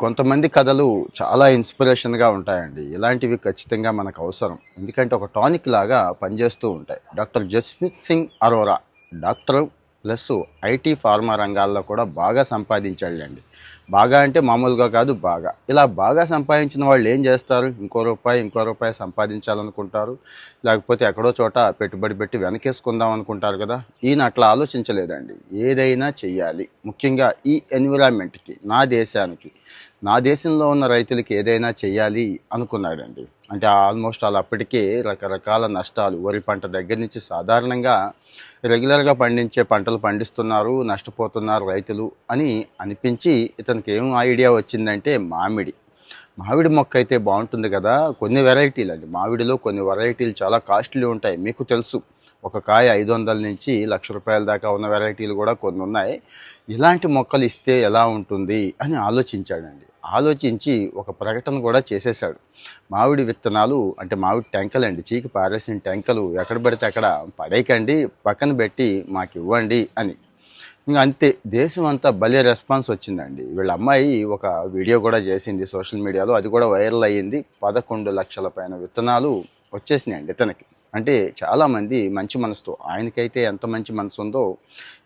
కొంతమంది కథలు చాలా ఇన్స్పిరేషన్‌గా ఉంటాయండి. ఇలాంటివి ఖచ్చితంగా మనకు అవసరం. ఎందుకంటే ఒక టానిక్ లాగా పనిచేస్తూ ఉంటాయి. Doctor Jaspreet Singh Arora doctor plus IT, pharma రంగాల్లో కూడా బాగా సంపాదించాడులెండి. బాగా అంటే మామూలుగా కాదు బాగా. ఇలా బాగా సంపాదించిన వాళ్ళు ఏం చేస్తారు? ఇంకో రూపాయి సంపాదించాలనుకుంటారు. లేకపోతే ఎక్కడో చోట పెట్టుబడి పెట్టి వెనకేసుకుందాం అనుకుంటారు కదా! ఈయన అట్లా ఆలోచించలేదండి. ఏదైనా చెయ్యాలి. ముఖ్యంగా ఈ ఎన్విరాన్మెంట్‌కి, నా దేశంలో ఉన్న రైతులకి ఏదైనా చెయ్యాలి అనుకున్నాడండి. అంటే ఆల్మోస్ట్ ఆల్ అప్పటికే రకరకాల నష్టాలు, వరి పంట దగ్గర నుంచి సాధారణంగా రెగ్యులర్గా పండించే పంటలు పండిస్తున్నారు, నష్టపోతున్నారు రైతులు అని అనిపించి ఇతనికి ఏం ఐడియా వచ్చిందంటే మామిడి మొక్క అయితే బాగుంటుంది కదా. కొన్ని వెరైటీలు అండి, మామిడిలో కొన్ని వెరైటీలు చాలా కాస్ట్లీ ఉంటాయి, మీకు తెలుసు. ఒక కాయ 500 నుంచి ₹1,00,000 దాకా ఉన్న వెరైటీలు కూడా కొన్ని ఉన్నాయి. ఇలాంటి మొక్కలు ఇస్తే ఎలా ఉంటుంది అని ఆలోచించాడండి. ఆలోచించి ఒక ప్రకటన కూడా చేసేశాడు. మామిడి విత్తనాలు అంటే మామిడి టెంకలండి, చీకి పారేసిన టెంకలు ఎక్కడ పడితే అక్కడ పడేయకండి, పక్కన పెట్టి మాకు ఇవ్వండి అని. ఇంకా అంతే, దేశం అంతా భలే రెస్పాన్స్ వచ్చిందండి. వీళ్ళ అమ్మాయి ఒక వీడియో కూడా చేసింది సోషల్ మీడియాలో, అది కూడా వైరల్ అయ్యింది. 11 లక్షల పైన విత్తనాలు వచ్చేసినాయండి ఇతనికి. అంటే చాలామంది మంచి మనసుతో, ఆయనకైతే ఎంత మంచి మనసు ఉందో,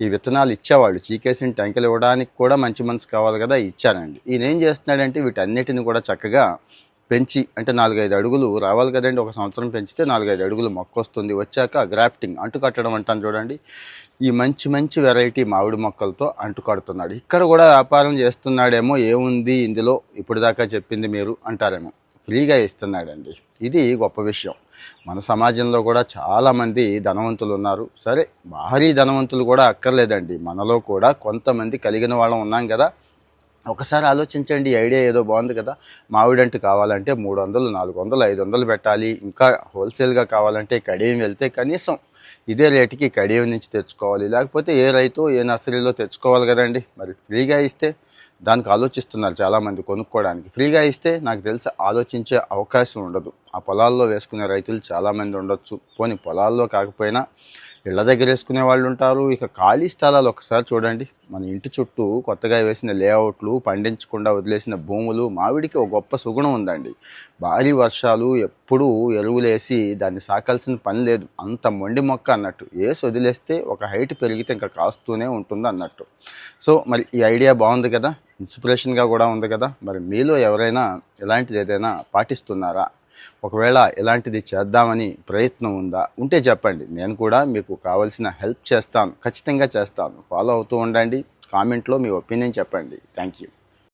ఈ విత్తనాలు ఇచ్చేవాళ్ళు చీకేసిన టెంకలు ఇవ్వడానికి కూడా మంచి మనసు కావాలి కదా, ఇచ్చారండి. ఈయన ఏం చేస్తున్నాడంటే వీటన్నిటిని కూడా చక్కగా పెంచి, అంటే 4-5 అడుగులు రావాలి కదండి, ఒక సంవత్సరం పెంచితే 4-5 అడుగులు మొక్క వస్తుంది. వచ్చాక గ్రాఫ్టింగ్, అంటుకట్టడం అంటాను చూడండి, ఈ మంచి వెరైటీ మామిడి మొక్కలతో అంటుకడుతున్నాడు. ఇక్కడ కూడా వ్యాపారం చేస్తున్నాడేమో, ఏముంది ఇందులో ఇప్పుడు దాకా చెప్పింది మీరు అంటారేమో. ఫ్రీగా ఇస్తున్నాడండి. ఇది గొప్ప విషయం. మన సమాజంలో కూడా చాలామంది ధనవంతులు ఉన్నారు. సరే, భారీ ధనవంతులు కూడా అక్కర్లేదండి, మనలో కూడా కొంతమంది కలిగిన వాళ్ళం ఉన్నాం కదా. ఒకసారి ఆలోచించండి, ఈ ఐడియా ఏదో బాగుంది కదా. మామిడంటు కావాలంటే 300, 400, 500 పెట్టాలి. ఇంకా హోల్సేల్గా కావాలంటే కడియం వెళ్తే కనీసం ఇదే రేటుకి కడియం నుంచి తెచ్చుకోవాలి. లేకపోతే ఏ రైతు ఏ నర్సరీలో తెచ్చుకోవాలి కదండి. మరి ఫ్రీగా ఇస్తే దానికి ఆలోచిస్తున్నారు చాలామంది కొనుక్కోవడానికి. ఫ్రీగా ఇస్తే నాకు తెలిసి ఆలోచించే అవకాశం ఉండదు. ఆ పొలాల్లో వేసుకునే రైతులు చాలామంది ఉండొచ్చు. పోనీ పొలాల్లో కాకపోయినా ఇళ్ల దగ్గర వేసుకునే వాళ్ళు ఉంటారు. ఇక ఖాళీ స్థలాలు ఒకసారి చూడండి. మన ఇంటి చుట్టూ కొత్తగా వేసిన లేఅవుట్లు, పండించకుండా వదిలేసిన భూములు. మామిడికి ఒక గొప్ప సుగుణం ఉందండి. భారీ వర్షాలు ఎప్పుడూ ఎరువులేసి దాన్ని సాకాల్సిన పని లేదు. అంత మొండి మొక్క అన్నట్టు, వేసి వదిలేస్తే ఒక హైట్ పెరిగితే ఇంకా కాస్తూనే ఉంటుంది అన్నట్టు. సో మరి ఈ ఐడియా బాగుంది కదా, ఇన్స్పిరేషన్గా కూడా ఉంది కదా. మరి మీలో ఎవరైనా ఇలాంటిది ఏదైనా పాటిస్తున్నారా? ఒకవేళ ఇలాంటిది చేద్దామని ప్రయత్నం ఉంటే చెప్పండి. నేను కూడా మీకు కావాల్సిన హెల్ప్ చేస్తాను, ఖచ్చితంగా చేస్తాను. ఫాలో అవుతూ ఉండండి. కామెంట్లో మీ ఒపీనియన్ చెప్పండి. Thank you.